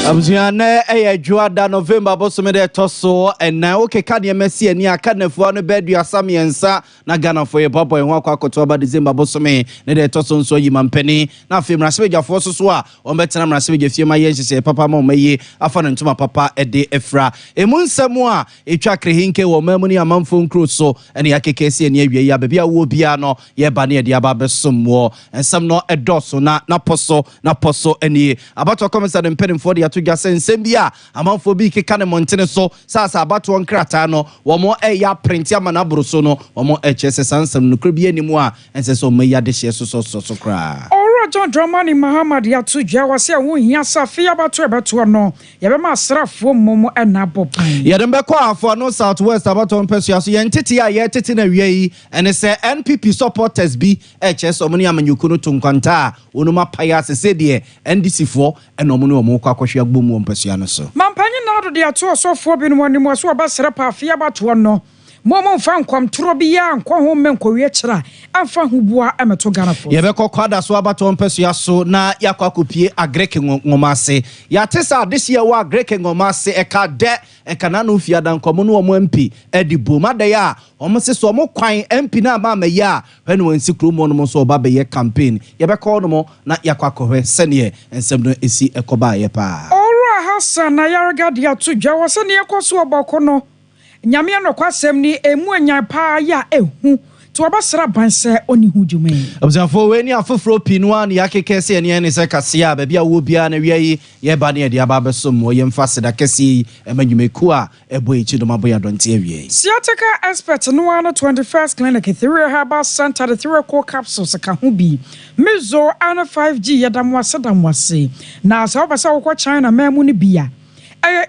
Abuzane Juada November Bosomede Toso and now Kekania Messi and Yakanafu on bed you are Samiensa Nagana for your papa and Waka Kotoba December Bosome Nede Toson so Yiman Penny now film Rasweja Forswa or Betanam Rasweja Fima Yensi Papa Momaye Afan and Tuma Papa Ede Efra Emun Samoa Echakri Hinke or Memoni among phone cruise and Yakesi and Yabia Wobiano Yabani Diababa some more and some not a dosso na poso any about to come and penny for the to just sembia among for big can montene so sasa about one cratano one more ya print ya manabro so no one more hss and some nuclear anymore and says so may ya dish so cry. John Dramani Muhammad ya tu jawa se wo hia safia bato no ye be masrafo momo enabo pan ye dem be kwa for no southwest about on person so ye ntete ya ye tete na wiei and say NPP supporters be HS omuni amanyuku no tunkwanta onuma paya se de NDC for and omuni omo kwa kwahwe agbomu on person no so mampanyi na do de ato osofo bi no wani mo so obasra pa afia bato no momo fa nkwam turo bi ya nkwa ho menko wie kira amfa hubua emeto Ghana for ye be kwada so abato mpesua so na yakwakopie agreke ngomase ya tesa this year wa agreke ngomase eka de eka na no fiada nkomo no omo MP edibo made ya omo se so omo kwan MP na ma me ya when won sikru mo no so oba be ye campaign ye be call no mo na yakwakohwe sene ensem no esi ekoba ye pa ora Hassan na yarga dia to jawo se ne ekoso obako no nyame no kwasem ni emu anya pa ya ehu to obasra banse oni hujume abzafo we ni afofro pinwa ni yakeke se ne se kasea ba bia wo bia na wiei ye ba ne de aba besom wo ye mfase da kesi emadwumeku a ebo echi do maboya donte awie sciatica expert no one 21st clinic Ethereal Herbal Center the Ethereal core capsules ka ho bi mezo ana 5G yadamwase na sa obasa wo kwa China mamu ni bia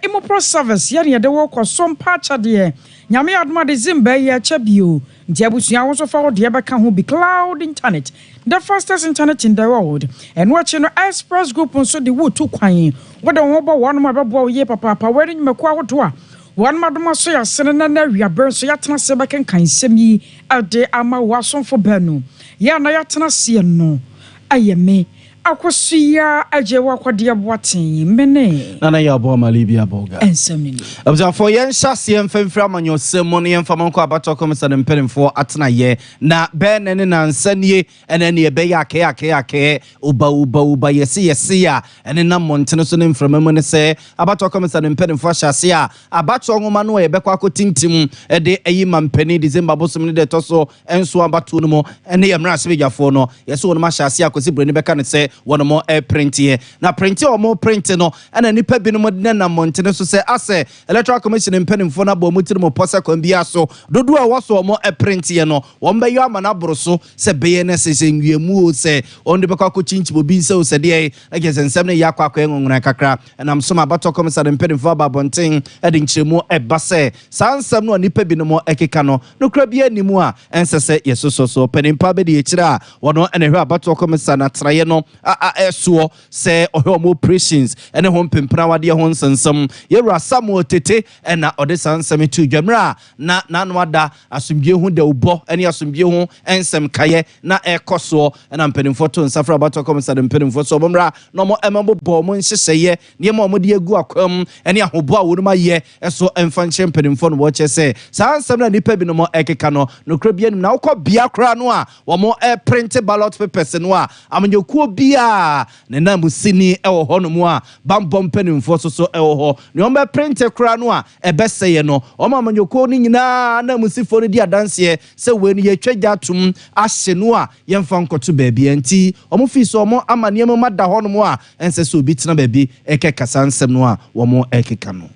Imopro service ya de wo ko Sompa chade nyame adma de zimba ya chabio ntiabusua wo so fa wo de beka ho bi cloud internet the fastest internet in the world and watching no express group so de wo to kwan wo de wo bo won ma bebo ye papa wari nyumako awodo a won madoma so ya sene na wia ber so ya tena se beka kan semi ade ama wasonfo banu ya na ya tena se no ayeme akosia ajewa kwade aboaten mene nana ya bo malibia boga ensemni abzafo yen hyase mfemfra manyo semo ne mfamanko abato komisa ne mpemfo atena ye na be ne na nsanie ene ne be ya ake uba yesi ya ene na montene so ne mframam ne se abato komisa ne mpemfo hyase a abato ngoma no ye be kwa kotintim de ayi mampani December bosom ne de toso enso abato no mo ene ye mra sebejafo no yeso no ma hyase akosi brani be ka ne se one more print here na print or more print no and nipa bi no na montene so say ase electoral commission mpanimfo na bo mutiri mo posa kon bia so dodo a waso mo print here no won be yo amana boroso se be ne se nwiemu o se on de be kwa ko chinchi bo bi se o se de like ensem ne yakwa enwonwona kakra and am so ma bato commission mpanimfo ba bonten e de nchiremu e ba se sansam no nipa bi no mo ekeka no no kra bi animu a ensese yesoso panimpa be de ekira wono ene hwa bato commission na traye no so say omo operations ene ho mpempra wade ho nsensem yewra Samuel tete ena ode sansem tu dwamra na nanwada asomdwe hu de ubo ene asomdwe hu ensem kaye na ekoso ena mpenimfo to nsafra bato komisade mpenimfo so bomra no mo emambo bo mo nhyehyeye ne mo mo de agu akwam ene ahobo a wonuma ye eso emfanche mpenimfo no wo chese sansem na nipa bi no mo ekeka no nokra bi anim na wokọ bia kra no a wo mo print ballot papers no a amanyokuo bia ne na musini ewo ho no mu a bambom penimfo so ewo ho ne o be print kra no a ebeseye no o ma manyoko ni nyina na musifo no di adanse se we ni yetwaja tum ahye no a yemfa nkoto baabi anti o mo fi so mo amane mo mada ho no mu a ense so obi tena baabi ekeka sansem no a wo mo ekeka no.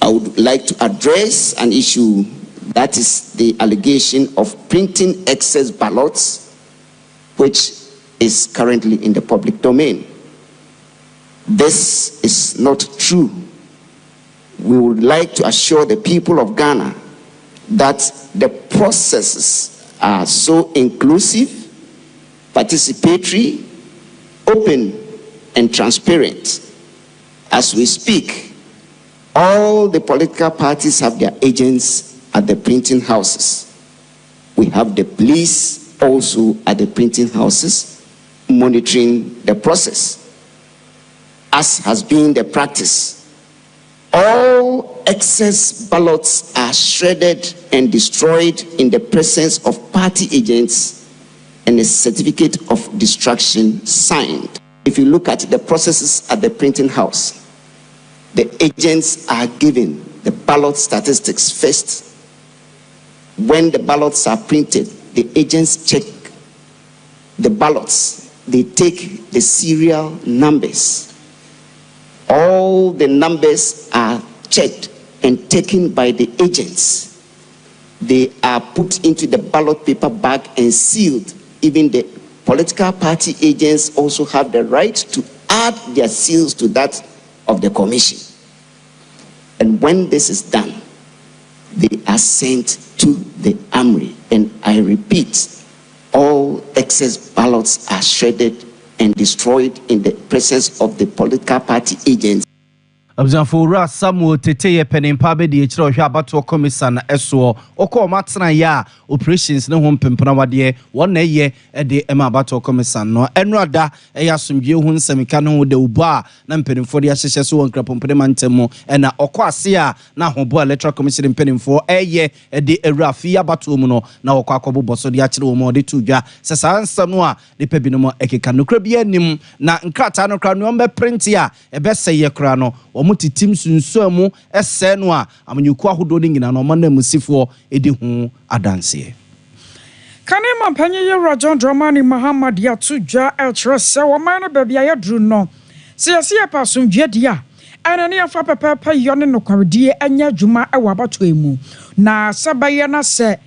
I would like to address an issue that is the allegation of printing excess ballots, which is currently in the public domain. This is not true. We would like to assure the people of Ghana that the processes are so inclusive, participatory, open, and transparent. As we speak, all the political parties have their agents at the printing houses. We have the police also at the printing houses, monitoring the process, as has been the practice. All excess ballots are shredded and destroyed in the presence of party agents and a certificate of destruction signed. If you look at the processes at the printing house, the agents are given the ballot statistics first. When the ballots are printed, the agents check the ballots. They take the serial numbers. All the numbers are checked and taken by the agents. They are put into the ballot paper bag and sealed. Even the political party agents also have the right to add their seals to that of the commission. And when this is done, they are sent to the armory. And I repeat, all excess ballots are shredded and destroyed in the presence of the political party agents. Abzanfura Samuel Tete Penimpa be the Chiro Habato Commission Eso Oko Matana ya operations no home pimpana wade 1 year e de Emma Bato Commission no enrada e yasumdwe hu nsemika no de uba na mpenimfo de ahyehye so wonkrapompene mantemo e na okọ ase a na hobo electoral commission mpenimfo eye e de ewrafi abato mu no na okọ akobo so de akire wo mo de tudwa sesa nsam no a de pebino mo ekeka nokra bi anim na nkrata no kra no mbe print a e be seye kra no titim sunsuamu ese no a amanyuku ahodo ni nyina no man musifo edi hu adanse kanema panye ye John Dramani Muhammad ya tudwa eltrese wo man ba bia ya dru no siyase ya pasumdwe dia anani afa pepepe yone no kwardie anya adwuma e wabato emu na sabaye na se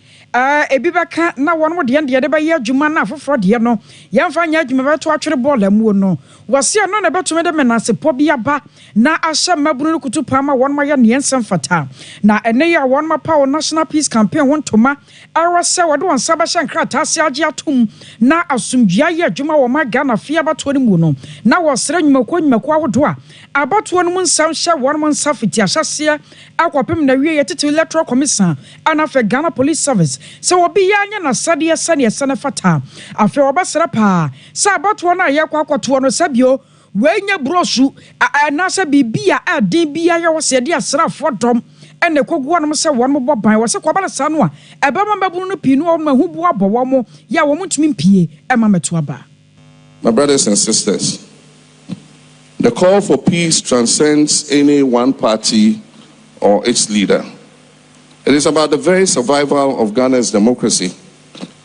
ebi baka na won de de ba ye adwuma na afoforo de no yemfa nya adwuma beto atwere ball amu no wase no na beto me de menase po bia ba na ahye mabunu no kutu pa ma won ma ye ne ensem fata na ene ya won ma pa national peace campaign won toma arase wode won saba hye nkrata ase age atom na asumdua ye adwuma wo ma Ghana fia bato ni mu no na wo sra nwumako ahodo a abato no mu nsam hye won mu nsafiti ahyase akwapem na wie ye tete electoral commission ana fe Ghana police service so obi yanya na sade sane fata afi obasra pa sa abato na ye kwakoto no sabio wenya brosu na sa bibia adin bia ye wo se de asrafo dom ene kogu no se won mo boban wo se kwabala sa no a ebema babunu no pinu wo mahubu abowo mo ya wo mutumi mpie ema meto aba. My brothers and sisters, the call for peace transcends any one party or its leader. It is about the very survival of Ghana's democracy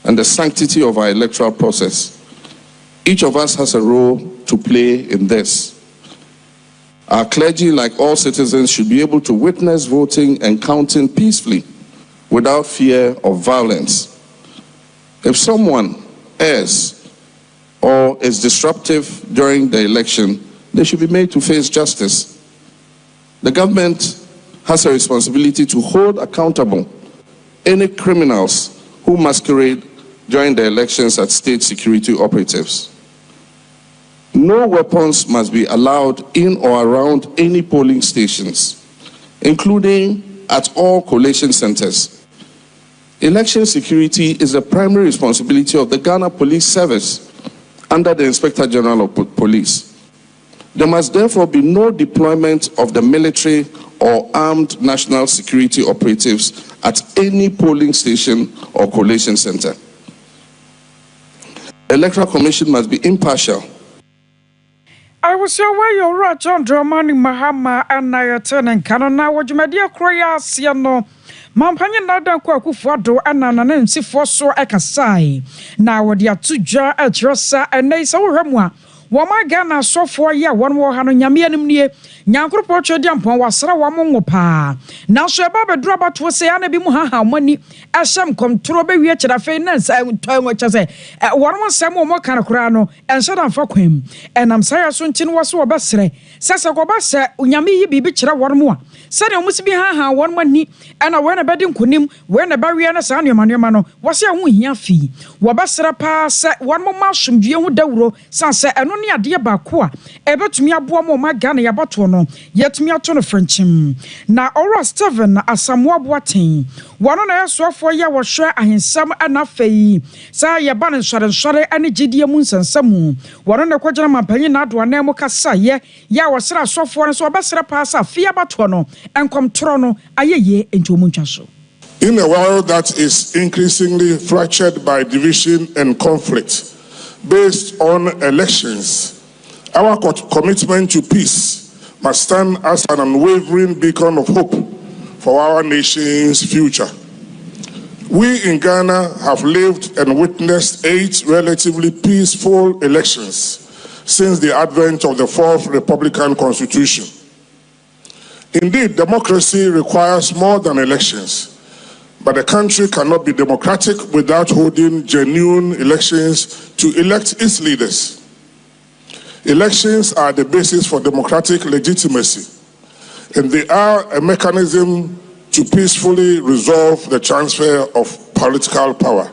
and the sanctity of our electoral process. Each of us has a role to play in this. Our clergy, like all citizens, should be able to witness voting and counting peacefully without fear of violence. If someone errs or is disruptive during the election, they should be made to face justice. The government has a responsibility to hold accountable any criminals who masquerade during the elections as state security operatives. No weapons must be allowed in or around any polling stations, including at all collation centers. Election security is the primary responsibility of the Ghana Police Service under the Inspector General of Police. There must therefore be no deployment of the military or armed national security operatives at any polling station or collation center. The Electoral Commission must be impartial. I was so where you're John Dramani Mahama and Nayatan and Canona, what you may dear Croya Siano. Mampanya nada kwa kufuado anana nsi foso ekasai na wodi atuja atrosa enesa wohwamwa woma Ghana sofo ya won wo ha no nyame anim nie nyankropo twedi ampon wasra wamo ngopa na so eba bedro abato se ya na bi mu ha mani ahyam kontro be wie kirafe na nsa ntoanwo kyase won nsam wo kan kora no enhyada mfa kwam enam saya so ntin wo so obesre sese ko bese nyame yi bibi kira won mo a said you must be ha one money and I went a bedding kunim when a barrier and a son your man was your win fee. Wabasra pass one more mushroom dear Dauro, Sansa and only a dear Bawku, ever to me a boom my gun ya batono, yet me a ton of Frenchim. Now ora 7 as some wating. One on a so for ya was sure I in some enough fee. Say ya ban and shot any GD moons and some. One on the quadrant penny not one name cassa ye, ya was so for so basra pass a fia batono and come trono a ye into Munchaso. In a world that is increasingly fractured by division and conflict based on elections, our commitment to peace must stand as an unwavering beacon of hope for our nation's future. We in Ghana have lived and witnessed 8 relatively peaceful elections since the advent of the 4th Republican Constitution. Indeed, democracy requires more than elections, but the country cannot be democratic without holding genuine elections to elect its leaders. Elections are the basis for democratic legitimacy, and they are a mechanism to peacefully resolve the transfer of political power.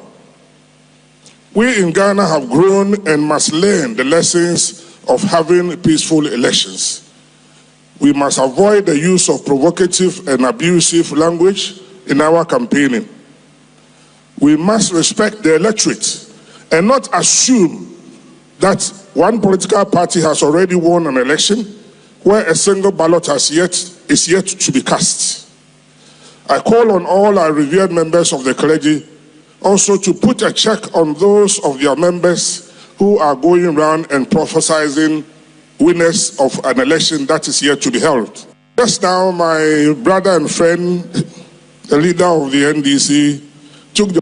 We in Ghana have grown and must learn the lessons of having peaceful elections. We must avoid the use of provocative and abusive language in our campaigning. We must respect the electorate and not assume that one political party has already won an election where a single ballot is yet to be cast. I call on all our revered members of the clergy also to put a check on those of their members who are going around and prophesying winners of an election that is yet to be held. Just now, my brother and friend, the leader of the NDC, took the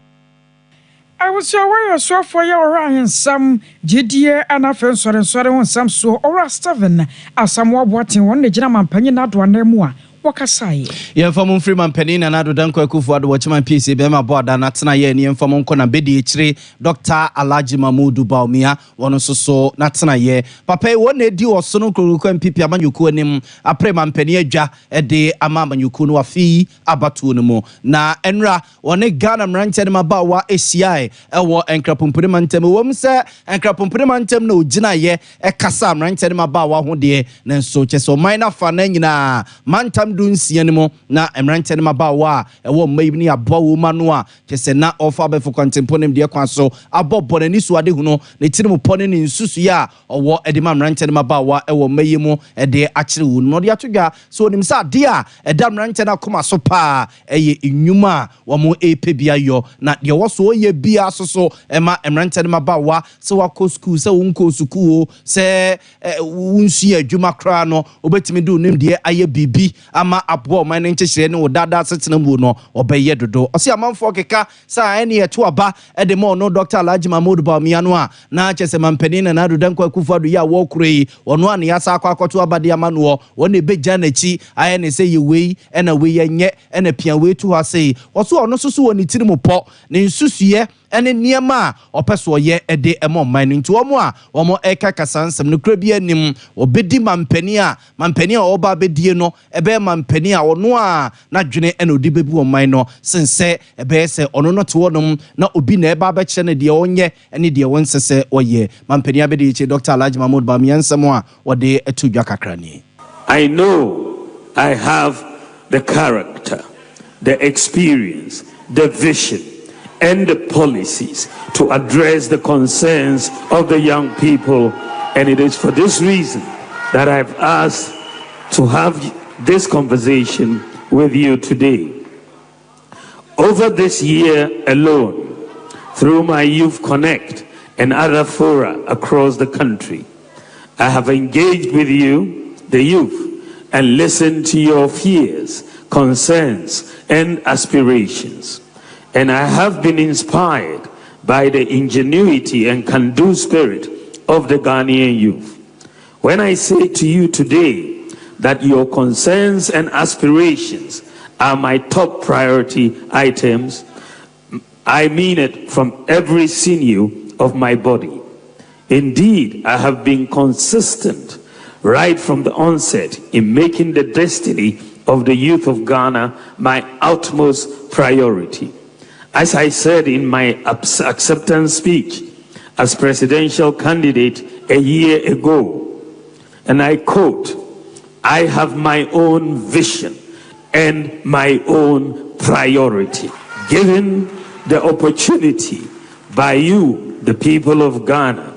I was aware so for your Ryan some GDA and a friend sorry on some so or 7 as some watching one the German penny not one more. Wakasai. Ye from Freeman Penina na do danko akufu ado watchman PC be ma board na tena ye ni mfam nko na bedi echire Dr. Alhaji Mamudu Bawumia wono so na tena ye papa e won edi oso no kroruko MPP amanyuku anim aprema mpani adwa e de ama amanyuku no afi abatu no mu na enra woni Ghana mranche ma ba wa ACI e wo enkrapompere mantem wom se enkrapompere mantem na ogina ye e kasa mranche ma ba wa ho de na so cheso minor fa na nyina mantam dunsi animo na emrante ma ba wa ewo mmayibni abawuma no a kese na ofa be for contemponem de kwa so abobbo na nisu ade huno ne tirimu pone ne nsusu ya owo edema emrante ma ba wa ewo mmayimu ede akire wu no de atodwa so onim sa de a eda emrante na koma so pa eye enwuma wo mo epebia yo na de wo so ye bia so ema emrante ma ba wa se wako school se wonko sukuo se wunsu adwuma kra no obetimi do nim de aye bibi ama abo man nchehire ne wodada setena mu no obeye dodo osi amanfo keka sa ene eto aba ede mo no Dr. Alhaji Mamudu Bawumia no a na chese mampani na do danko akufado ya wo kurei ono ane ya sa akwakoto abade amano wona ebeja na chi aye ne se ye wei ena wei yenye ena pian wei tu ha sei oso ono soso woni tirimu po ne nsusuye ene niema opeso ye ede emo man nti omo a omo eka kasansem no kra bia nim obedi mampani a oba bedie no ebe mampani a ono a na dwene ene odi bebu oman no sense ebe se ono no te wonom na obi na eba ba kye ne de onye ene de wonsese oye mampani abedi che Dr. Alhaji Mamudu Bawumia nsemo a wode etudwa kakra ni. I know I have the character, the experience, the vision and the policies to address the concerns of the young people, and it is for this reason that I've asked to have this conversation with you today. Over this year alone, through my Youth Connect and other fora across the country, I have engaged with you, the youth, and listened to your fears, concerns, and aspirations. And I have been inspired by the ingenuity and can-do spirit of the Ghanaian youth. When I say to you today that your concerns and aspirations are my top priority items, I mean it from every sinew of my body. Indeed, I have been consistent right from the onset in making the destiny of the youth of Ghana my utmost priority. As I said in my acceptance speech as presidential candidate a year ago, and I quote, "I have my own vision and my own priority." Given the opportunity by you, the people of Ghana.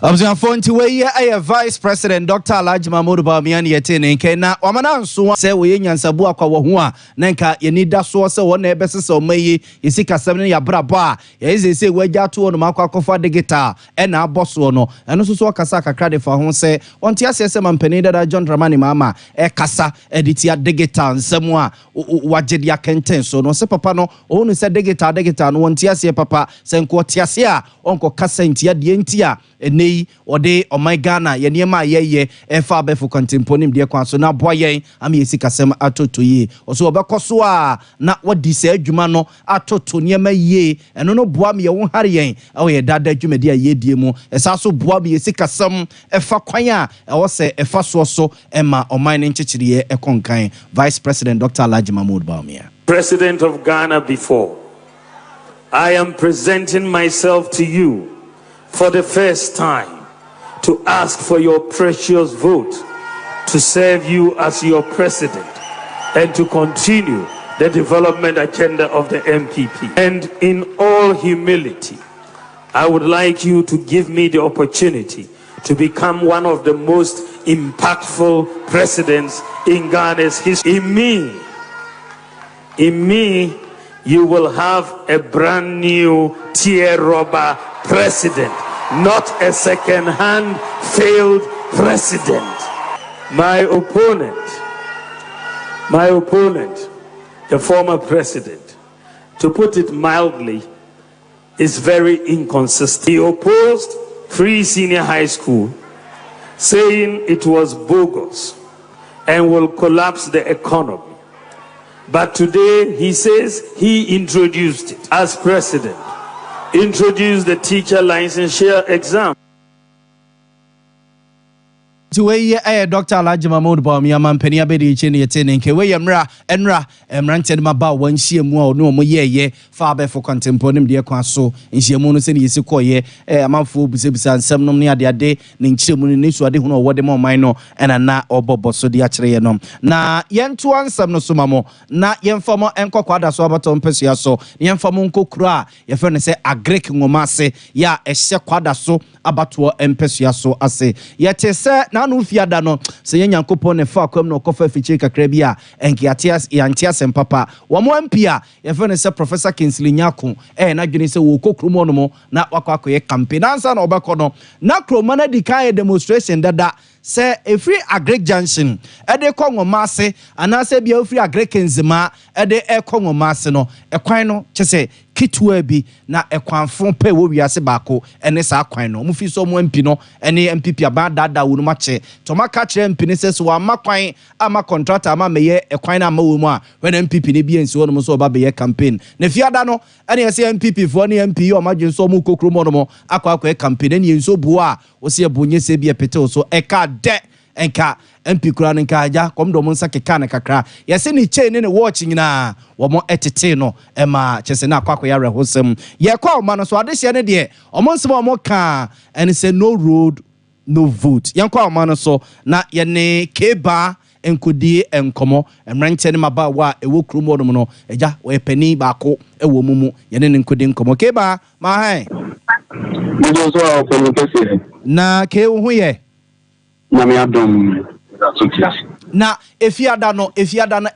Abzanfo nti we ye Vice President Dr. Alhaji Mahmoud Bawumia ne yete ne nke na wamana nso se we nyansabu akwa wo ho a na nka ye ni da so se wo na ebesese o mayi yesika sem ne ya brabo a ye se wagya to no makwa akofo digital e na aboso no eno so kasa kakra de fa ho se onte asese mampani dada John Dramani Mama e kasa editia digital nsem a wagye dia kenten so no se papa no o no se digital no onte ase papa se nko te ase a onko kasa ntia de ntia nei ode o my Ghana ye niema ye efa befu contemponim de kwa so na boyen am yesika sem atoto yi oso obekoso a na wadi se adwuma no atoto niema ye eno no boa me ye wo hare yen e ye dada adwuma de ye die mu esa so boa me yesika sem efa kwan a e wo se efa so ema o my nchechiriye ekonkan. Vice President Dr. Alhaji Mahmoud Bawumia, President of Ghana before, I am presenting myself to you for the first time to ask for your precious vote to serve you as your president and to continue the development agenda of the MPP. And in all humility, I would like you to give me the opportunity to become one of the most impactful presidents in Ghana's history. In me, you will have a brand new tear rubber president, not a second-hand failed president. My opponent, the former president, to put it mildly, is very inconsistent. He opposed free senior high school, saying it was bogus and will collapse the economy. But today he says he introduced it as president. Introduced the teacher licensure exam. We Dr. Alhaji Mahmoud Bawumia mampani abedi chi ne yete ne nke we yemra emrante ma ba wan hiemu a no mo ye fa be for contemporaneum de kwa so hiemu no se ne yesi koye amanfo busebisa nsem nom ne ade ne nchiremu ne su ade hu no wode mo man no ena na obobo so de akere ye no na yento ansam no so mamo na yemfamo enkokwa da so abato mpesua so yemfamo nkokura ye fe ne se agrek ngomase ya ehye kwada so abato mpesua so ase yete se na no fiada no se yanyankopon ne fa akwam no kofa fiche kakra bi a enkiatias yantias papa wo mo ampia ye fe ne se Professor Kingsley Nyako na dwene se wo kokrumo no mo na wakwakoye campaign ansa na obekọ no na kroma na dikan demonstration dada se free agrek junction de kongoma ase anase bia free agrek nzima de kongoma ase no ekwan no chese kitwa bi na ekwanfo pe wo wiase baako ene sa kwan no mufi so mo mpi no ene MPP abadada wo no mache to maka kire mpi ne seso ama kwan ama contractor ama meye ekwan na ama wo mu a when MPP ne bi ensi wo no so oba be campaign ne fiada no ene yese MPP fo ne MP o madwen so mu kokromo no mo akwa campaign ene enso bu a wo se bunye se bi epete so eka de enka MP kura nka aja komdo mo nsa keka na kakra yese ni chain ne watch nyina wo mo etete no ema chese na akwa ya rehosem ye kwa ma no so adehye ne de omo nsem omo ka and say no road no vote yan kwa ma no so na ye ne keba enkodi enkomo emranche ne maba wa ewo krumo no no eja we pani baako ewo mumu ye ne nkodi enkomo keba ma hai na ke wo hu ye na me adom na efiada no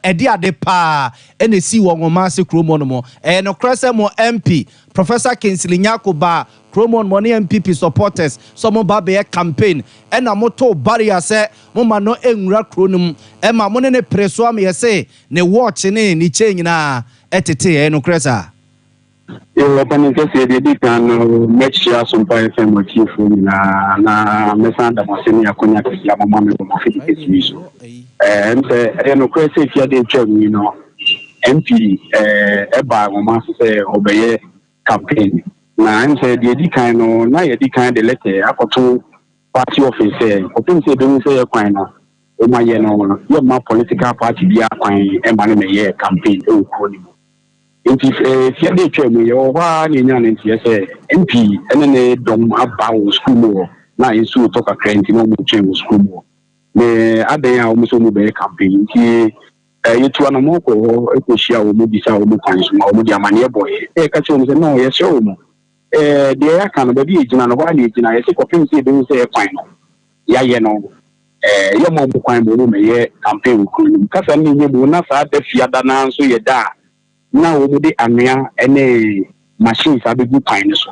edi ade pa ene si wo ngoma se kromo no mo no krese mo MP Professor Kingsley Nyako ba kromo no ne MPP supporters so mo ba be campaign ena moto barrier se mo ma no enwura kronum e ma mo ne preso am ye se ne watch ne ni change na etete no kresa yo panin ke se de kan match ya Sompa FM chifu na mesanda maseni ya konya ke ya mama me ko fiti ke siso nse no kwese fia de twam no MP e ba ngoma se obeye campaign na nse de di kan no na ye di kan de letter akoto party office open se be se kwan no my your my political party be a coin and money may campaign. If you tell me, or one in an MP, and then they don't about school. Now in so talk a crane, you know, change school. The other almost only campaign. You to an amoko, a pushia will be so much money boy. A catch on the no, yes, so. The air can be in an one age, and I say, opportunity to say a final. Yeah, you know, your mom coin room a campaign. Because I mean, you will not have the Fiadana, so you're there. Now, we did Amia and machines are the good kindness.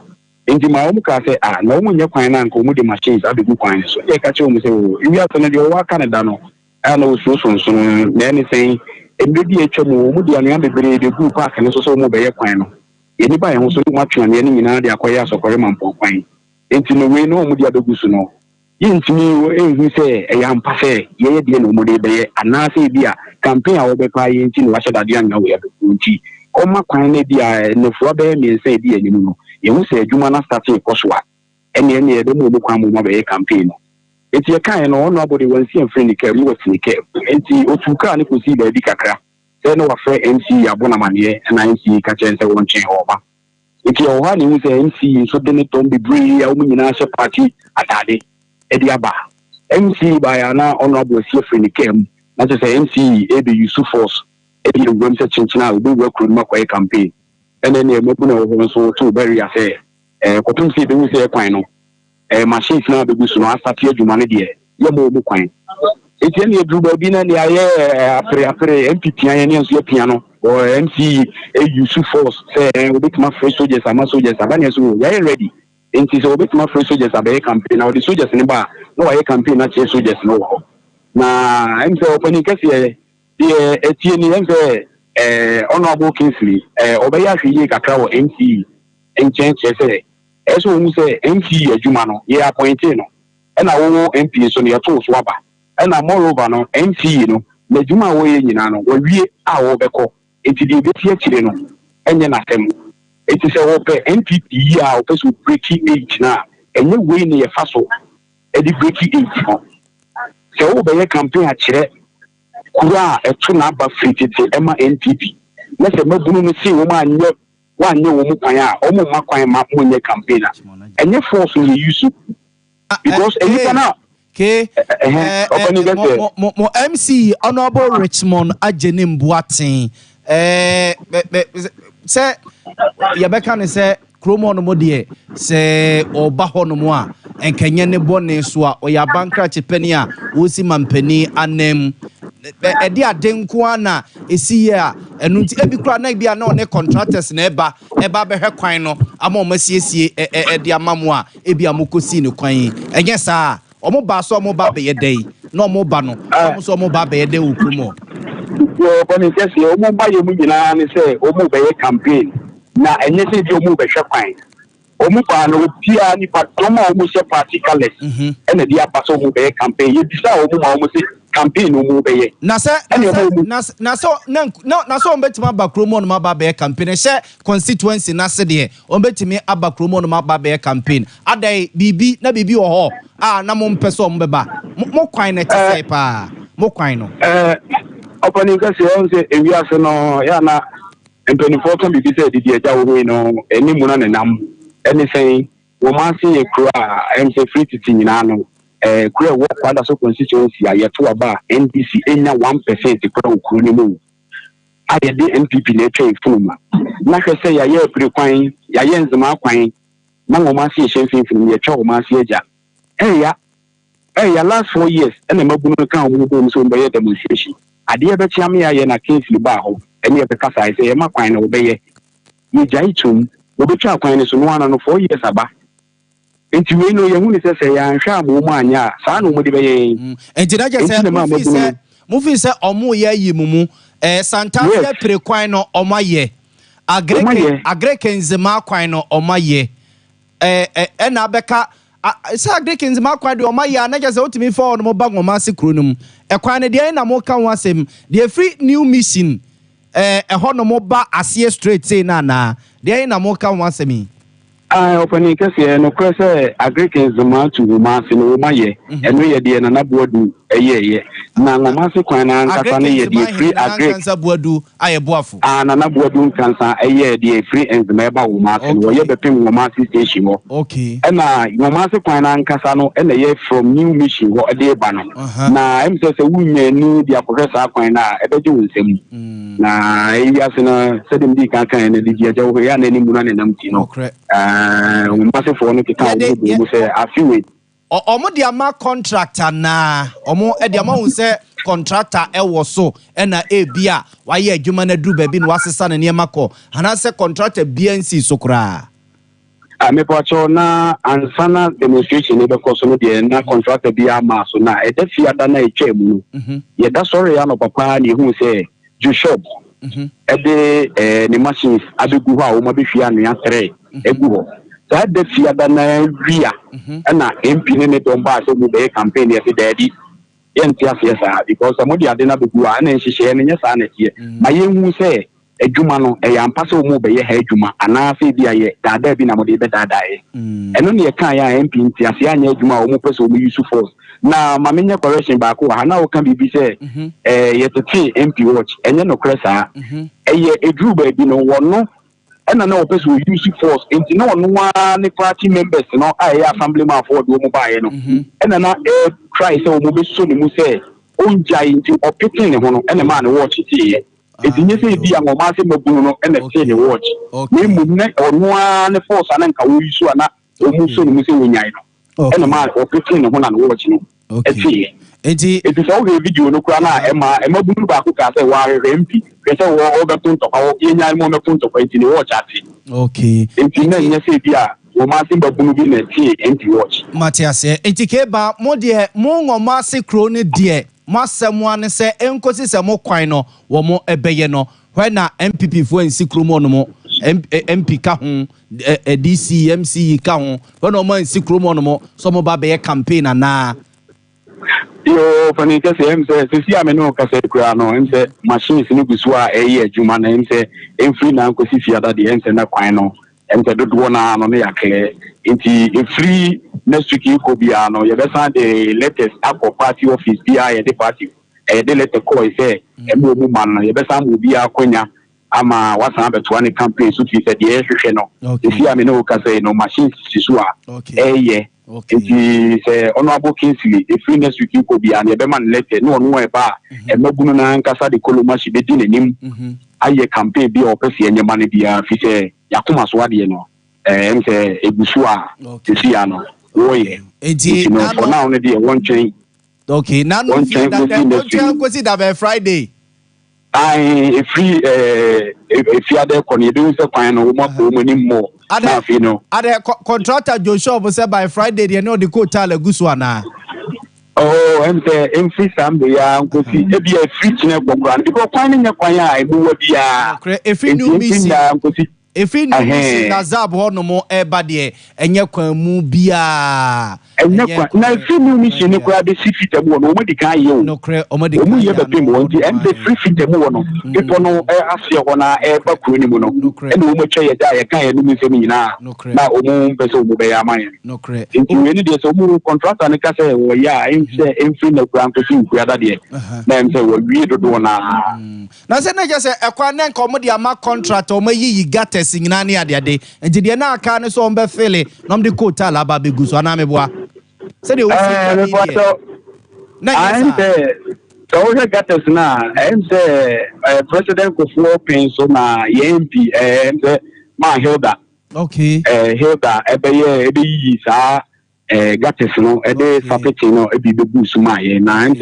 Into my own car, say, no one your coin and come with the machines are the good kindness. So, they catch on say, you have to know what Canada no. I know so anything. Immediate chomo, the Amian the good park and also mobile coin. Anybody who so much on the enemy now, they acquire so for him for coin. Into the way no media do no. Into me, we say, a young passe, ye dear no more day, and now say, dear, campaign our be crying till Russia that young now we have to. Oh, my coin, dear, no for me say, dear, you know, you say, you want to start a Koswa, and then the mobile campaign. It's a kind of nobody will see a friendly care, you was in the care. And see, Otuka, and you see the Dicacra. Then our friend MC Abonamania, and I see Kachan, one chain over. If you're one who say MC, so then it don't be brave, a woman in party at Adi, Ediaba. MC by an honorable chief in the camp, not to say MC, Eddie Yusuf Force, Eddie Rumsa Chinchina will work with Makway campaign. And then the Mobuno so too very affair. Cotton see the say a quino. Machines now the Busu, I start here humanity, your mobile coin. It's any Drew Bobina, the air, MPP, piano, or MC, Yusuf Force, say, a bit my first soldiers, I'm a soldiers, I'm ready. And it's a bit my first soldiers, I'm a campaign, or the soldiers in the bar, no, I campaign, not just soldiers, no. Now, I'm so opening Cassia, the TNM, honorable Kingsley, Obayashi, Kakao, MC, and change, say, as we say, MC, Jumano, yeah, appointed, and I will MP, so near to Swaba. And I'm moreover no MC you know the Juma way nyina no we a obeko enti de betie chire no enye na tem enti se wo pe MPP a wo so breaking age na enye we ne ye fa so e di breaking age no se wo be ye campaign a chire kura e to na ba fititi ema NPP na se mabunu no si wo ma anye wo mu kwan a o mu ma kwan ma mo nye campaign a enye force you use because anything now. Okay, mo MC Honorable Richmond Ajenim Boatin. Say, Yabeka ne say, Chromo no modie, say, or Baho no more, and Kenyan Bonne Swa, or ya bankrat penia, Usi Mampeni, and name. Edia Denkuana is here, and every chronic be a no contractors neba, eba be her quino, amo Messi, Edia Mamua, Ebia Mukosino coin. And yes, sir. Omo ba so omo ba be day no mo ba no omo so omo ba be day ukumo yo boni kesi omo ba ye mu nyina ne se omo be campaign na enye se di omo be hwe kwan omo ba no pia ni patoma omo se party colors ene di apaso omo be campaign ye bisa omo ma omo se campaign omo be ye na so ombetima ba kromo no ma ba be campaign she constituency na se de ombetimi aba kromo no ma ba be campaign adai bibi na bibi wo ho na mo mpeso mo beba mo kwan na tse pa mo kwan no opani ka se on se ewiase no ya na empenifoto bibi se didi eja wo no eni mu na nenam eni sen wo ma se e kura em se free titi nyina no kura wo kwada so constituency ayeto aba NDC enya 1% kura okuru ni mu aye de NPP na twa ifuma na hwese ya ye pre kwan ya ye nzema kwan na wo ma se e hwefin ye twa wo ma se eja last 4 years and the Mabunu can move so by demonstration. I dear bet Yamia and a Kingsley Baho, and yet because I say, Emma Quine obey ye Jaitum, will be child Quine is 1 and 4 years about. And you know, your says, I'm sure woman, ya, son, would be. And did I just say, Movie said, or more ye mumu, Santa Prequino or my ye, a Greek in the Marquino or my ye, and Abeka. Sa Dickens ma kwa de o ma ya na jase otimi for no ba ngoma se kronum e kwa ne de na mo ka wasem de free new mission ho no mo ba ase straight say na de na mo ka wasem opening kase no kwese agrikens ma tu ma se no ma ye eno ye de na bodu yeah. Na ngomase kwan na nkasa ne ye the free agri kansa buadu ayeboafo nana buadu kansa the free enzima eba ngomase wo ye bepem ngomase station ho okay na ngomase kwan na nkasa no na ye from new mission ho de eba no na em se wunya ni dia professor kwan na ebeje wonsem na ya se na sedem di kan na di dia jawo ya na ni mu na nam ti no ngomase fo no kika wo se afiwe omo dia ma contractor na omo e dia ma hu se contractor e wo so e na bia wa ye adwuma na duru ba bi na wasesa na niema ko ana se contractor BNC so kura me pocho na ansana demonstration e be ko so no de na contractor bia ma so na e da fiada na e twam no ye da sorry ya no papa ni hu se ju shop e de ni machines abegu ha o ma be hwia no ya 3 egu ho that the fiada na ria na MP ne don ba so mu be campaign e daddy yentia fiasa because somebody adena begu na nhihye ne nya sa na tie ma yenhu se adwuma no e yampa se mu be ye ha adwuma ana se bia ye dada bi na mo de be dada e eno ne kan ya MP ntia se anya adwuma o mu pese o mu use force na ma menye correction ba ko ha na o kan bibi se ye tete MP watch enye no kresa ye edru ba bi no wono ena na opese o use force enti na ono wa ne party members no aye assemblyman for do mo ba ye no ena na try say o mo be so ne mu say onja enti opeting ne ho no ena ma ne watch ti ye enti nye say bi angoma se mabunu no ena say ne watch ne mu ne ono wa ne force ana nka wo use ana o mu so ne mu say wonyai no ena ma opeting ne ho na ne watch no eti enti so we video no kura na ema bunu ba ko ka say wa rempi pese wo be punto pa wo yenya mo me punto pa enti ne watch ati okay enti na nya say bia wo ma se babunu bi na ti enti watch Matias enti ke ba mo de mo ngoma se kro ne de mo asemo ane se enkosi se mo kwan no wo mo ebeye no when na MPP fo ensi kro mo no mo MP ka ho DC MC ka ho when no mo ensi kro mo no mo so mo ba be campaign na yo fani ke se em se si ameno ka se kura no em se machines ni gusu a eye adwuma na em se em free na ko si fiada de em se na kwan no em se dodo na no ne yakle enti e free next week ko bia no ye be san de latest akọ party office bia ye de party de letter ko say em mo mu man ye be san mo bia akonya ama wasan beto ne campaign so fi se de hwehwe no si ameno ka se no machines sisu a eye enti se honorable Kingsley the free next week ko bia na be man letter no no e ba e magunu na nkasa de kolomashi be di nanim aye campaign bi o pese enyema ne bia fi se yakoma so ade no em se egusu a si ano oye enti no for now ne dey one chain okay now no fit that go see that Friday I free if you are there kon you do say kwan no mo ko mo ni mo na fi no ade contractor Joshua say by Friday dey no the quota egusu ana oh em say em free sam dey ya go see e be a free chine gbogbo because kwan ni nya kwan ya e bu wodi ya e free new mission if you know Nazab no mo eba de enye kwan mu bia enye kwan na if you know mission ni kwa de fit mu no mo di kan ye o no kre o mo di kan o mu ye be pem won em de free fit mu no people no asie ho na ba kuro ni mu no e no mo twa ye da ye kan ye no mu nsem nyina na o mu pese o mu be ya man no kre nti we ni de so mu contractor ni ka say wo ya em say em free na kwan ko si ku ya da de na em say wo wi do na say na je say ekwan na nka o mo di ama contractor o ma yi gata singina ne ade enti de na aka ne so on be fele no de quota la ba begu so na meboa se de o fi na so we got us na president ko floor pin so na MP ma Hilda okay Hilda ebe yi sa got us no de sapeti no e bi begu so ma ye na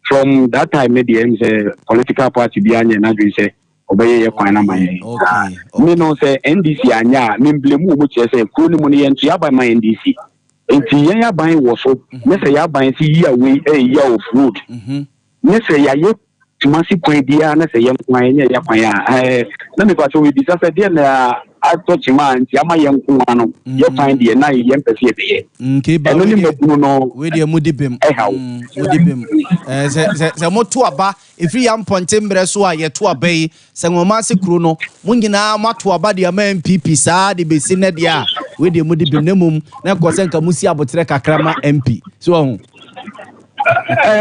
from that time the political party bi anya na do say obeye ye kwan na maye me no say NDC anya me blemu mo che say kro ni mo ne yentu ya ba ma NDC enti yen ya ban wo so me say ya ban si year we year of road me say ya ye tumasi kwan dia na say yen kwan yen ya kwan ya na me pato we bisa say dia na ato chima nti ama yen kwan no ye kwan dia na yen pese ye be nke ba no ni mabunu no we dia mudibem mudibem se moto aba ifri ya mponte mbre so a ye to aba yi se ngoma se kuro no mo nyina mato aba dia ma MPP saa de besi na dia we dia mudibem na mum na ko se nka musi abotre kakra ma MP so ho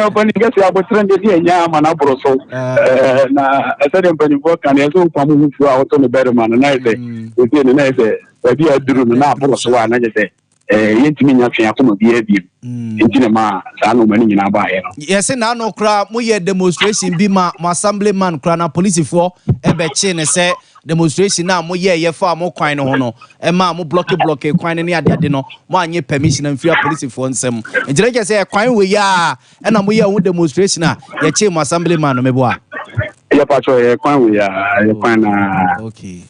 Open guess I was trying to get Yam and Abroso. A certain penny book and there's no problem who out on the better man. And I say, within the night, maybe I do the Napo, and I just say, Intimate Yakum, the Intima, Sano, many in Abaya. Yes, and now no crowd, we demonstration be my assemblyman, crana police for Ebechin and say demonstration now, mo far more quine hono, and ma mo block quine any other dinner, one year permission and fear police for some. And just say a quine we are, and I'm here with demonstration now, your chain assemblyman, Meboa. Your patrol, we are okay.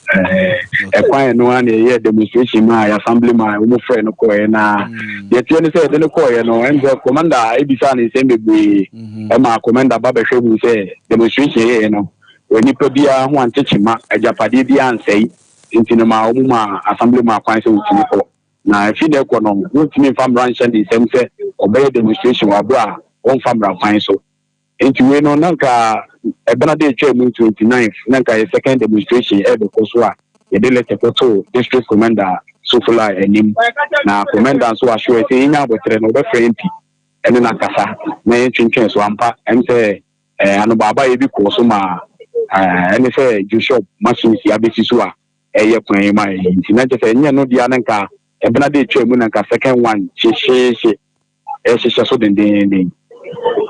A quiet one year demonstration, my assemblyman, no friend of Koena. Yet you say, the Koeno, and the commander, Ibisan is MBB, and my commander Baba Show say demonstration, you know. When you put the one teaching mark, a Japadi and say, into the Mauma assemblyman council. Now, if you don't know, what me from branch and the same say, obey demonstration or bra, on from council. Into we know Nanka, a Benedict Chairman 29th, Nanka, a second demonstration, ever Koswa, a delegate photo, district commander, Sufula, and him. Now, commander, so I sure saying now, but over friend, and then Akasa, Nay Chinchen Sompa, and say, and Baba Ebi Kosuma, and say, you shop machines, Yabisua, a year playing my internet, and you know the Ananka, a Benedict Chairman, and second one, she, so then.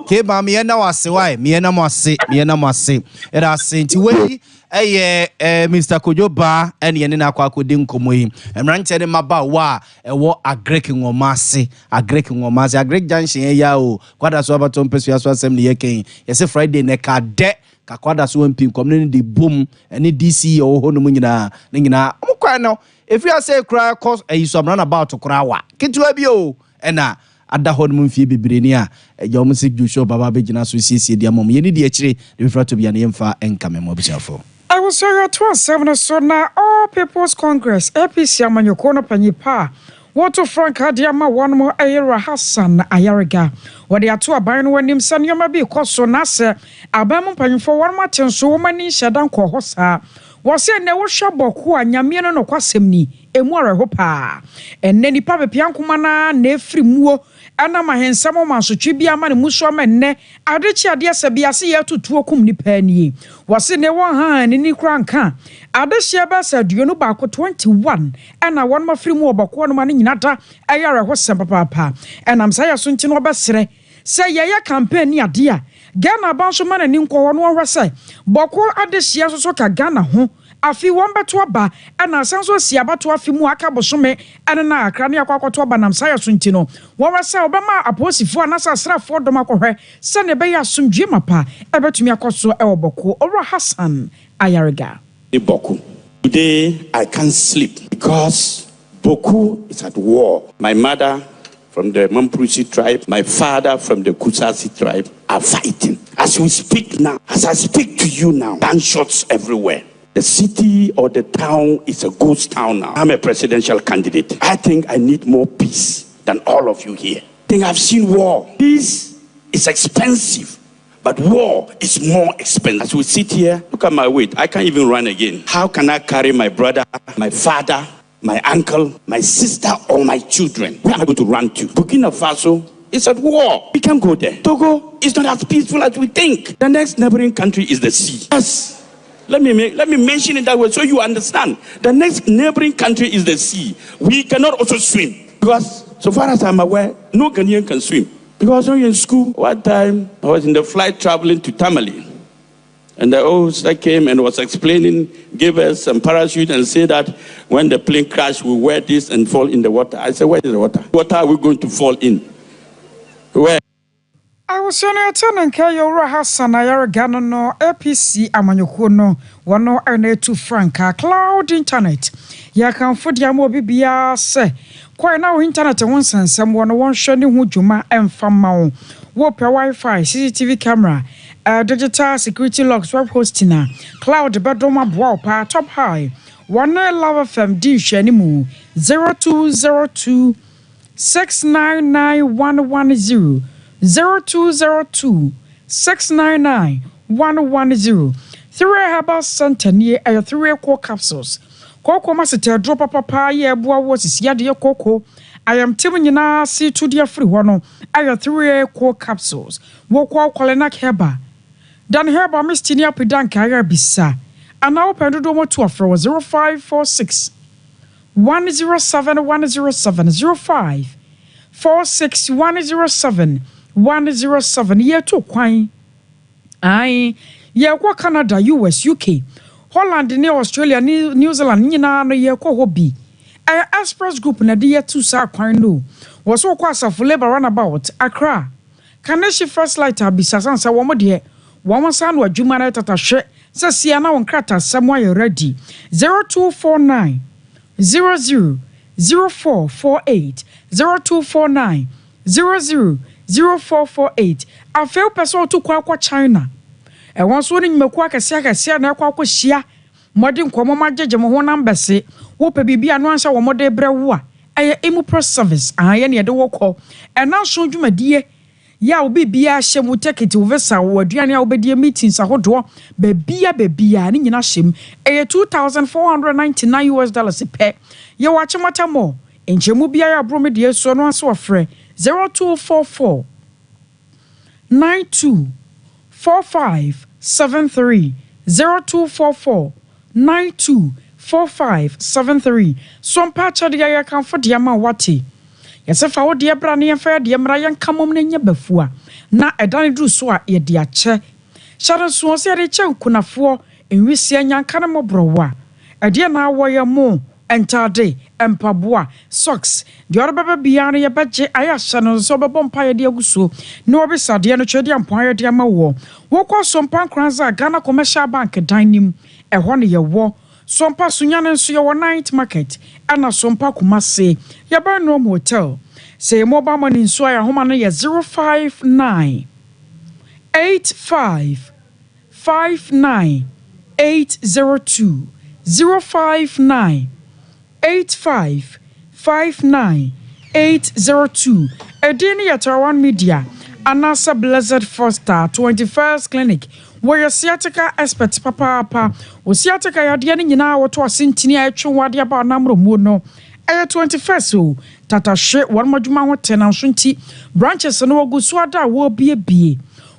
Keba me na wase why me na mwase era senti we Mr. Kojoba ene ne na akodi nkomo yi emranche ne maba wa ewo agrek ngomase agrek junction ya o kwada so abato mpesu aso asem ne yeken yese Friday ne ka de ka kwada so mpi nkom ne boom ene DC o ho no nyina ne nyina omkwa no if you say cry cause so run about kra wa kitwa bi o ena ada hon mu mfie bebreni a eja mu sig Joshua baba begina so siesie dia mom yeni di akire de befra to bia ne yemfa enkame mo bichafo. I was here at 27 so na All People's Congress APC amanyoko no panyipa Wato Frank Adiama one more Ayera Hassan Ayarega wade ato aban no wanim sanema bi koso na se aban mpanyfo one more chenso womani hyedan kɔ hɔ saa wose ne wo hwa Bawku anyame no kwasem ni emu areho pa enne nipa bepiankoma na efri muo ana mahensamo masotwe bia ma ne muso ma nne adechi ade asabia se ye tutuo kum nipa ani wose ne won ha ni kura nka adehia ba saduonu ba ko 21 ana won mafri mu Bawku no ma ne nyinata ayare ho sem papa enam sa ya so nti no obesere se ye campaign ni ade a Ghana ba so ma na ni nkɔ no hwɛ se Bawku adehia so ka Ghana ho afi won beto aba ana sanso si abato afi mu aka bosome ana na akra ne akwakoto aba nam saya so nti no won wasa obama aposifo anasa asrafo dom akohwe se ne be ya asomdwe mapa ebetumi akoso e Bawku Ora Hassan Ayarega Bawku. Today I can't sleep because Bawku is at war. My mother from the Mamprusi tribe, my father from the Kusasi tribe are fighting. As we speak now, as I speak to you now, gunshots everywhere. The city or the town is a ghost town now. I'm a presidential candidate. I think I need more peace than all of you here. I think I've seen war. Peace is expensive, but war is more expensive. As we sit here, look at my weight. I can't even run again. How can I carry my brother, my father, my uncle, my sister, or my children? Where am I going to run to? Burkina Faso is at war. We can't go there. Togo is not as peaceful as we think. The next neighboring country is the sea. Yes. Let me mention it that way so you understand. The next neighboring country is the sea. We cannot also swim because, so far as I'm aware, no Ghanaian can swim. Because when you're in school, one time I was in the flight traveling to Tamale, and the host that came and was explaining, gave us some parachute and said that when the plane crashed, we wear this and fall in the water. I said, where is the water? What are we going to fall in? Where? I was on a turn and carry Ora Hassan Ayarega no APC amanyoko no wano ene to Franka cloud internet. Ya kan fodia mo bibia se kwa na internet won sansam wono won hwe ne hu dwuma emfama wo wo pe Wi-Fi CCTV camera digital security locks web hosting cloud bedroom boa pa top high one love FM di hwe ne mu 0202 699 0202 699 110 3 herbal center near 3 core capsules. Koko masete drop papa ye boa wo sisia de koko I am telling you now, see to the free one. I have 3 core capsules. Walk walk Kolenak Herba. Dan Herba Mistinia Pidan Kaya Bisa. And now Pendomo to offer 0546 107 107 05 46 107 107. Year to Quine. Aye, yeah, what Canada, US, UK, Holland, New Australia, New Zealand, Nina, no year ko hobby. Express Group na the year 2 sa kwano was so kwasa for labor runabout Accra. Kaneshi first lighter be sasansa womo de womo san wa dwuma na tata hwe se sia na won krata samwa ye ready 0249 00 0448 0249 00 0448 afel person to kwa China e won so ni mekwa kase na kwa hia modern komo magege mo ho nambese wo pe bibia no ansa wo mode brewo a eye emu pro service aye ne de wo kɔ e na so dwumadie ya obi bia hye mu ticket wo visa wo aduane a wo bedie meetings ahodo bebia ni nyina hyem eye $2,499 US pe ye wa chemata mo enchemu bia ya bro me de so no ansa wo frɛ 0244 924573 0244 924573 Sompa chade ya kan fo de ma wate yesefa wo de bra ne yemfa de mra yen kamom ne nya bafua na edan du so a ye de ache share so se de che kunafo enwisi nyanka ne mobrowa ede na wo ye mo entade empaboa socks de orobaba bia no ye beje ayasha no so bebo mpa ye de aguso na obisade no chede ampa ye de ma wo kɔ Sompa Kranza Ghana Commercial Bank dining ɛhɔ ne yɛwɔ Sompa Sunyane nso yɛwɔ Night Market ana Sompa Kumase yɛba no hotel say mobile money nso ya homa no yɛ 059 85 59 802 059 85 59 802 edini yɛtɔwan media Anasa Blessed Foster 21st Clinic where sciatica expert papa o sciatica yade ne nyina woto asentini a etwe wade aba namro mu no 21st o tata hwe won madwuma ho tenanso nti branches no wogusu ada wo bie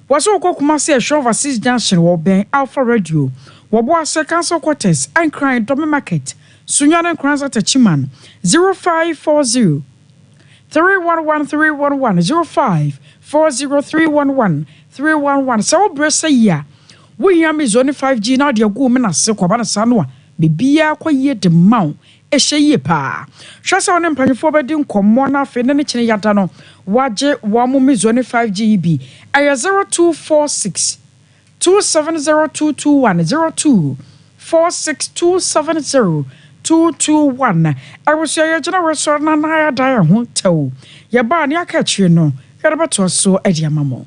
waso kokuma se ehwe overseas junction wo ben Alpha Radio wo bo ase council quarters and crime dome market Sunyane Kranza Tachiman 0540 311 05 40311 so bresa ya we hear me zone 5G now de go me na se kwa bana sanoa bibia kwaye de maw ehye ye pa hwasa won mpanyefo bedi nkommo na afi ne kine yada no waje wo mo me zone 5G bi aya 0246 270221 0246270221 I was your general restaurant na ya da ho tew ye ba ne aka chire no Karabato so ediamamo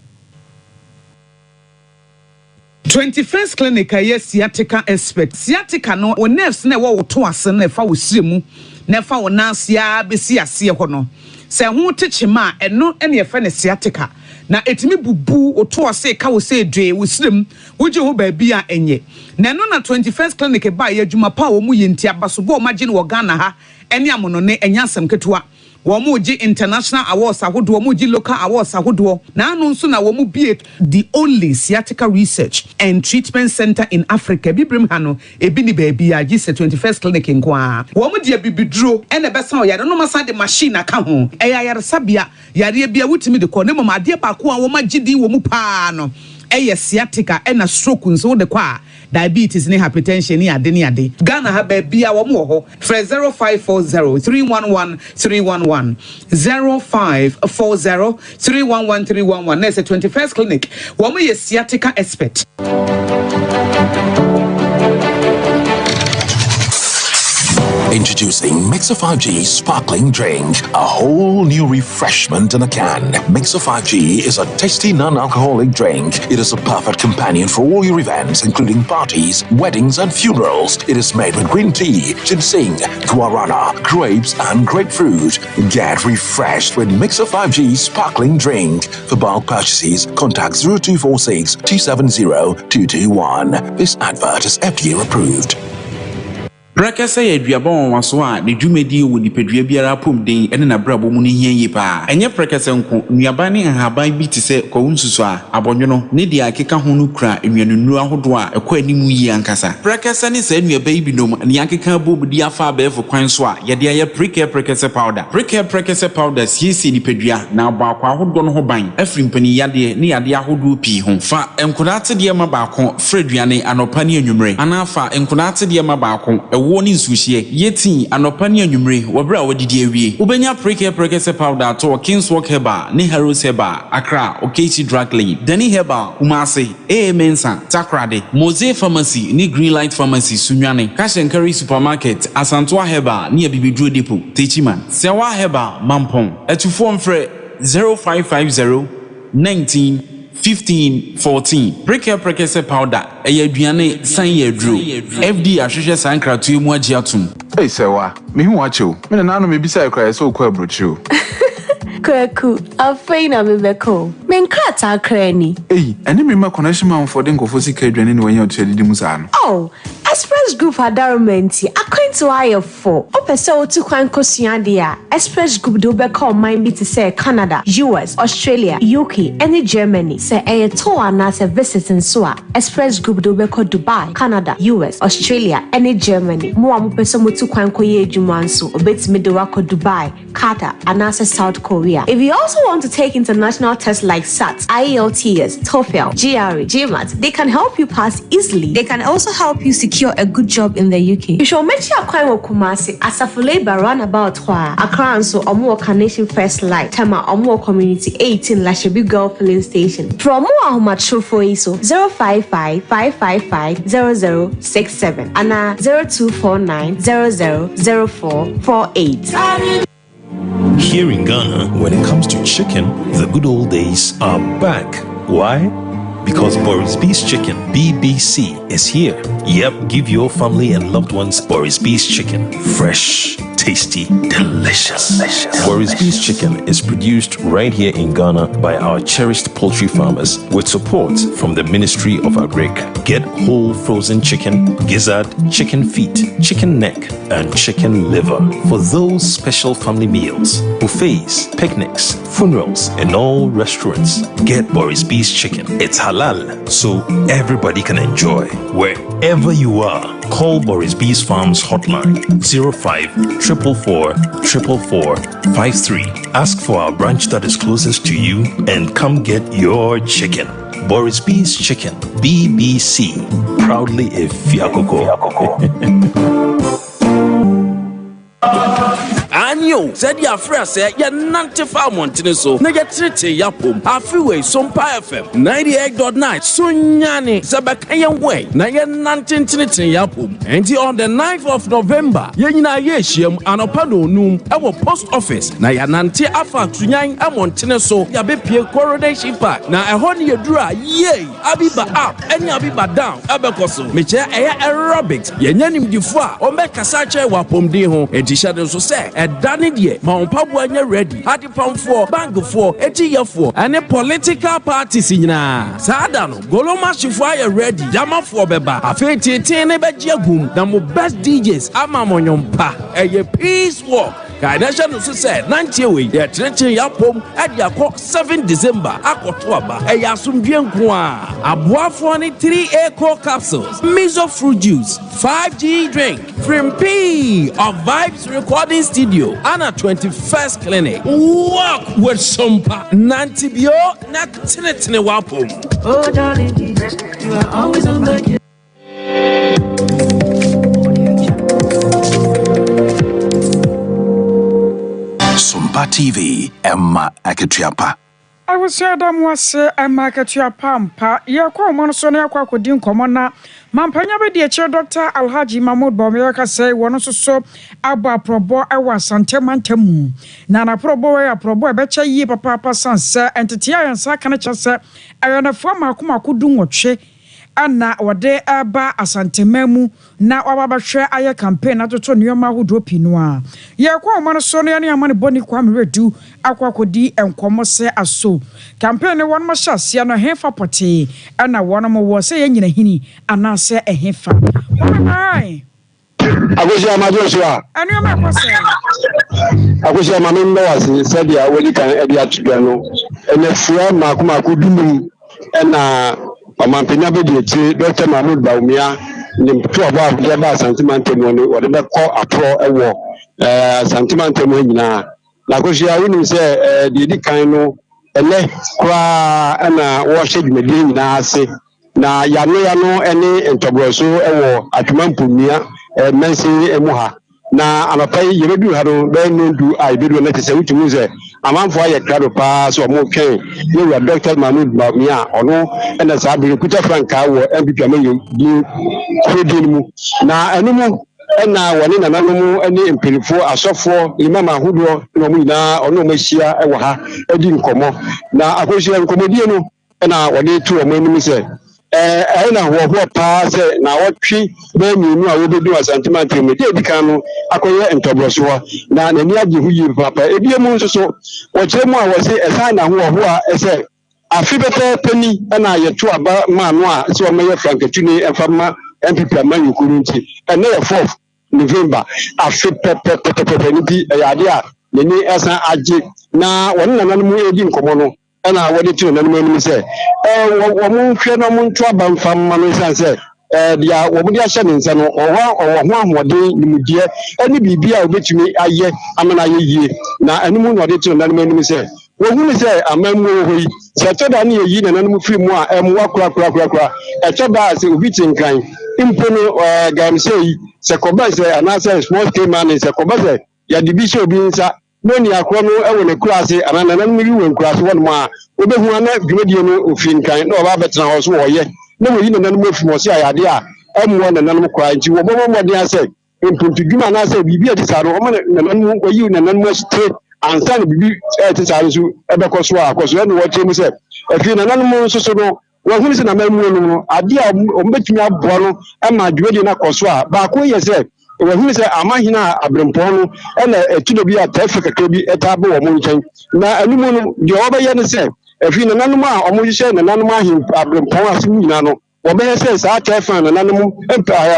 21st Clinic aye sciatica expert sciatica no o nerves na wo to ase na fa wo siremu na fa wo nansia besi ase ho no se ho techima eno ene fa ne sciatica na etimi bubu o to ase ka wo se dwe wo sirem wo je ho ba bia enye na no na 21st Clinic ba ye adwuma pa wo mu yenti abaso bo magine wo Ghana ha ene amono ne enyasem ketewa Womuji international awards ahodo womuji local awards ahodo na anu nso na womu bie the only sciatica research and treatment center in Africa bibrem ha no ebi ni baabi a gise 21st Clinic nkoa womu de bibidro ene besa oyare no masa de machine aka ho eyayare sabia yare bia wutimi de ko ne mama ade ba ko a wo magidi womu pa no sciatica ena stroke nso de kwa diabetes ni hypertension ni ade Ghana ha ba bia wo mo ho 0540 311 311 0540 311 311 na 21st Clinic wo mo sciatica expert. Introducing Mixer 5G Sparkling Drink, a whole new refreshment in a can. Mixer 5G is a tasty non-alcoholic drink. It is a perfect companion for all your events, including parties, weddings, and funerals. It is made with green tea, ginseng, guarana, grapes, and grapefruit. Get refreshed with Mixer 5G Sparkling Drink. For bulk purchases, contact 0246 270 221. This advert is FDA approved. Brekese ye duabon waso a ne dwumedi wo nipadua biara pom den ene na brabo mu ne hien yi pa enye brekese nko nuaban ne nhaban bi te se kwawunsuso a abonwono ne dia akeka ho no kura enwanunu ahodo a ekwa animu yi ankasa brekese ne sa nuaba yi binom ne akeka bobudi afa abefo kwan so a ye de aye brekese powder brekese powder siesi nipadua na abakwa ahodo no ho ban afri mpani yade ne yade ahodo pi ho fa enkodate de ma baako freduane anopa ne anwumre anafa enkodate de ma baako woni nsuhie yeti anopa ne anwumre wobra wodidi awie ubenya brekese powder to Kingswalk Herbal ne Heroes Herbal Accra Okechi Drug Lane Dani Herbal Kumase Mensa Takrade Mose Pharmacy ne Greenlight Pharmacy Sunwane Cash and Carry Supermarket Asantoa Herbal ne Bibidro Depot Techiman Sewa Herbal Mampong etufo mfre 0550 19 15-14 brekese powder aduane san yedru FD ahwehwe sankra to emu agi atum ei sewa me hu acho me na no me bisa ekra so kwa brochu Kwaku afeina mebeko menkrata krani ei ene me ma connection man for den kofo sika aduane ne wanya otedi musa no oh Express Group adarumenti akwanto aye for opese otu kwan kosua de a Express Group do be call mine bi to say Canada, US, Australia, UK, and Germany. Say a tour na say visiting so a Express Group do be call Dubai, Canada, US, Australia, and Germany. Mo am pese mo tu kwan koye adwuma nso obetimi de wako Dubai, Qatar, and South Korea. If you also want to take international tests like SAT, IELTS, TOEFL, GRE, GMAT, they can help you pass easily. They can also help you secure a good job in the UK. You should make sure Akwa Kumasi Asafule Roundabout Accra so Omo Carnation First Light Tema Omo Community 18 Lashebi Girl Filling Station. From more Humacho for ISO 055-555-0067 and 0249-000448. Here in Ghana, when it comes to chicken, the good old days are back. Why? Because Boris B's Chicken, BBC, is here. Yep, give your family and loved ones Boris B's Chicken. Fresh, tasty, delicious. Boris B's Chicken is produced right here in Ghana by our cherished poultry farmers with support from the Ministry of Agric. Get whole frozen chicken, gizzard, chicken feet, chicken neck, and chicken liver for those special family meals, buffets, picnics, funerals, and all restaurants. Get Boris B's Chicken. It's halal, so everybody can enjoy. Wherever you are, call Boris B's Farms hotline 05-444-444-53. Ask for our branch that is closest to you and come get your chicken. Boris B's Chicken, BBC, proudly a Fiakoko. Anyo, said ya fresh, ya nante montine so, na ya trite ya pom, afiwe Sompa FM, 98.9, Sunyani, Zabakayan way, na ya nante trite ya pom. And on the 9th of November, yenina yeshiem, anopano num, our post office, na ya nante afa tunyan, a montine so, ya bepie coronation park, na a honey dra, yay, abiba up, and abiba down, abekoso, meche aerobics, yenyanim difwa, o me kasache wa pom diho, and tishade so say, Danny dear, Mount Pabuanya ready, Hadi Pump for, Bank for, Etia for, and a political parties in Sadano, Goloma Shifaya ready, Yama for Beba, Afeti Tenebajia boom, the best DJs, Amamonyon Pa, a peace walk. Kaidasha no said 90 way ya treche ya pom at ya 7 December akotwaba e ya sumdwen kwa aboafo ni 3A core capsules miso fruit juice 5G drink Frimp of Vibes Recording Studio and a 21st clinic walk with Sompa Nantibio not tinetine wapom. Oh darling Jesus, you are always on my Sompa TV, Emma Aketiapa. I was said was Emma Aketiapa mpa yakwa monso na yakwa kodi nkomo na mampanya be de che Dr. Alhaji Mahmoud Bawumia ka say wono so aba probo ewa santemantamu na na probo ya probo e be che yi papa sanse entity ayansa kana che se ayona fama akumakudu nwotwe ana wode aba asantemamu na wababahwe aye campaign atoto nioma hodo pinua ye kwa omano so ne ne amane boni kwa mredu akwakodi enkomo se aso campaign won ma hyasia no hefa pote ana wono mo wo se ye nyina hini ana se ehefa ai Agosia Majosua. And you make us say. Agosia Mamma said, "I will can Edia Tugano, and a friend Makuma Kudum, and Mampina Bedi, Dr. Mahmoud Bawumia, the 2 of our Jabba Santimantemoni, whatever call a pro a war, Santimantemina. Lagosia winning say, the Dicano, a left cry and washing Medina Nasi. Na yano any entobroso ewo atwampunia mensi emuha na amapai yebedu haro be ndu aibedu na tese wutumi ze amanfo aye krado pa so mo ken ye Dr. Mahmoud Bawumia ono ena sabi kuta franka wo MPP amayo di kodin mu na enumu ena woni na nanomu eni empirifo asofo imam ahodo no mu ina ono mahia ewo ha edi nkomo na akohia nkomodie no ena woni tu o manum se na ho pa se na wotwe be nyinu a wobedu asantimante me de dikanu akoye ntobroso na nani agi huyi papa ebie mu nso so wokyere mu a wo se esa na ho a ese afi bete pani na yetu aba ma no a se o meye frankatuni enfama MPP aman yukuru nti ene ye 4th November afi pepe nti yade a nani esa agi na won nananom mu edi nkomo no na wodi tu na nemu se wo mu hwe no mu nto aba mfam ma no sanse dia wo mu dia hye nse no ho ahode nimudie ani bibia obetumi aye amana yeyie na anemu no wodi tu na nemu se wo hu se amamu hoyi se toda na yeyi na nemu firi mu a emwa kura toda se obi tinkan impono gamsei se koba se anase small scale man se koba se ya dibiso obi nsa noni akrono ewo ne kurase anana nan mi wen kurase won ma obehu ana dwedie no ofin kan na oba betena ho so woye na mo yi na nan mo fimo se ayade a emwo na nan mo kura nti wo bomo mode ase impuntu dwuma na ase bibia ti saro o na nan mo wayi na nan mo straight ansa na bibi ti saro so ebekoso akoso na wo temu se afi na nan mo so no wo hu se na mamu no ade a o mbetumi aboa no ema dwedie na koso a ba ko ye se we hu se amahina abrempon no na etudo bi a traffic bi etabo wo mo nchen na anumu no de obaye ne se afi na nanum a omo hye na nanum ahin abrempon asim nyina no obaye se sa traffic na nanum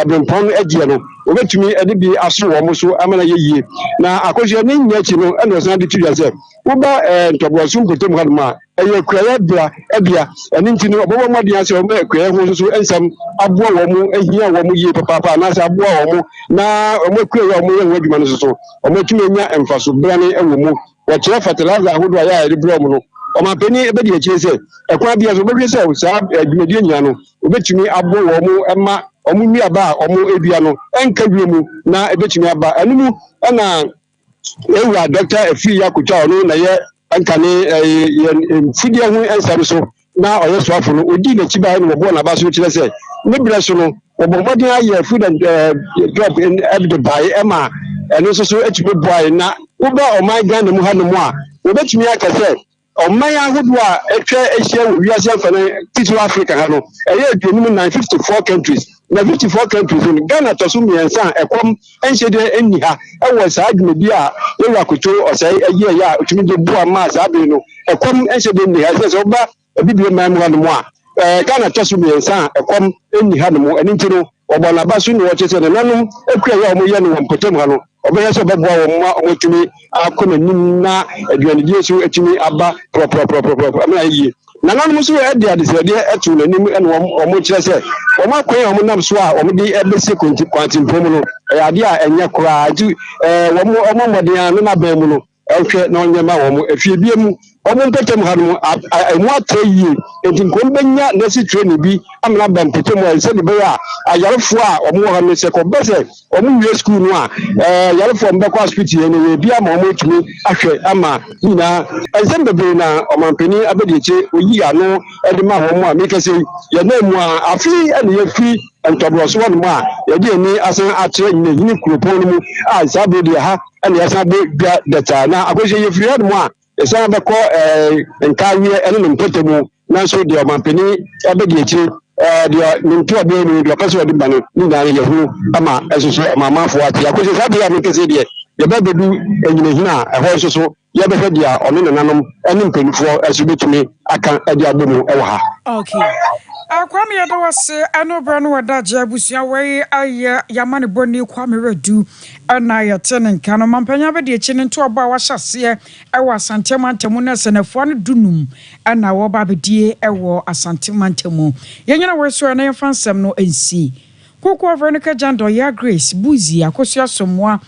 abrempon agie no obetumi ede bi aso wo mo so amana yeyie na akohye ne nyachi no na so ade tudwa se wo ba ntobosum potem hadma eye kraya bia eni nti no obobo modi ase o me kraya ho so ensam aboa wo mu ehia wo mu yie papa na ase aboa wo mu na o me kraya wo mu ye wadwuma no so o me tumi nya emfaso brane ewo mu wo kire fertilizer ahodo aya ede bro mu no o ma peni ebedi eche se ekwa bia so obedwe se sa adwumedie nyia no obetumi aboa wo mu ema omu nwi aba omu ebia no enka mu na ebetumi aba anumu na ewura Dr. Efi Yakuta ono na ye ankane fidie hu ensam so na oyo so afo no odi na chiba no bo na ba so kire se ne bre so no obomodin aye food and drop in the buy ema eno so etumi boy na wo ba o my Ghana mu ha no mu a obetumi aka se o my ahudu a etwa ehia wo wiase afane tito Africa ha no eye aduonum 954 countries na 54 countries in Ghana to so miensa ekom enhede enni ha ewo saa adwumedi a ewa koto osai eye ya otumi de bua ma saa be no ekom enhede enni ha se oba bibie man mu no a Ghana to so miensa ekom enni ha no eni ntino obo na ba so ni wo chese ne nanum ekura ya omo ye no wompotem ha no obenya so beboa wo ma omotumi akona nim na aduanedi so etumi aba pro amana yi na nanum so e de adesede etu nanim ene omo kire se omo akwan omo nam so a omo de ebese kwanti mpom no ade a enye kora aju omo modern na ba mu no ehwe na onyema wo efie bie mu omo mpetem ha no emu atrayi enti nkombenya na si training bi amana ba mpetem wa se de be a ayarefo a omo ha no se ko bese omo wie school no a yarefo mbekwa hospital ne we bia ma omo tumi ahwe ama nyina enzembe be na omampeni abedieche oyi ano ede ma ho mo a mekase ye na mu a afi ene ye fi ntobroso won mu a ye de ni asan atre nyina yini kuropon mu a sabe de ha ene asan be bia data na akoje ye fi mu a esan be ko nkawie ene no mpotemu na so de omampeni abedieche dia nintu abe ni dia paso de banu ni na ye hu ama esoso mama fo ati akoje sabe ya mekase de ye be bedu enyina hina eho soso yɛbɛhwɛ deɛ ɔne nananom ɛne mpanyinfoɔ ɛso betumi aka ɛde abɔ mu ɛwɔ ha. Okay. Kwame Yadawase ano brano wada jabusua wei aye yamane boni Kwame Redu ana yɛtene nka no mampanya be de echi ne nto oba wa hyase ɛwɔ asantemantemu na senefo no dunum ana wo ba bedie ɛwɔ asantemantemu yenyina we so na yɛfansɛm no ensi koko Veronica Jando ya Grace Buzi akosua somwa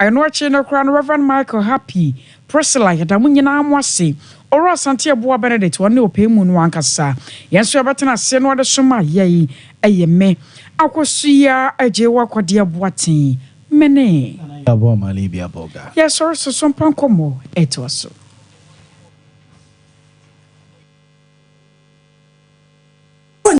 ɛno achi no kra no Reverend Michael Happy Priscilla yadamu nyina amwase Oro Asante Boa Benedict one opɛ mu no ankasa yenso yɛbɛtena ase no de soma yɛyi ɛyɛ me akosuya agye wakɔde aboaten mene abo mali bia boga yes sorry so Sompa komo eto so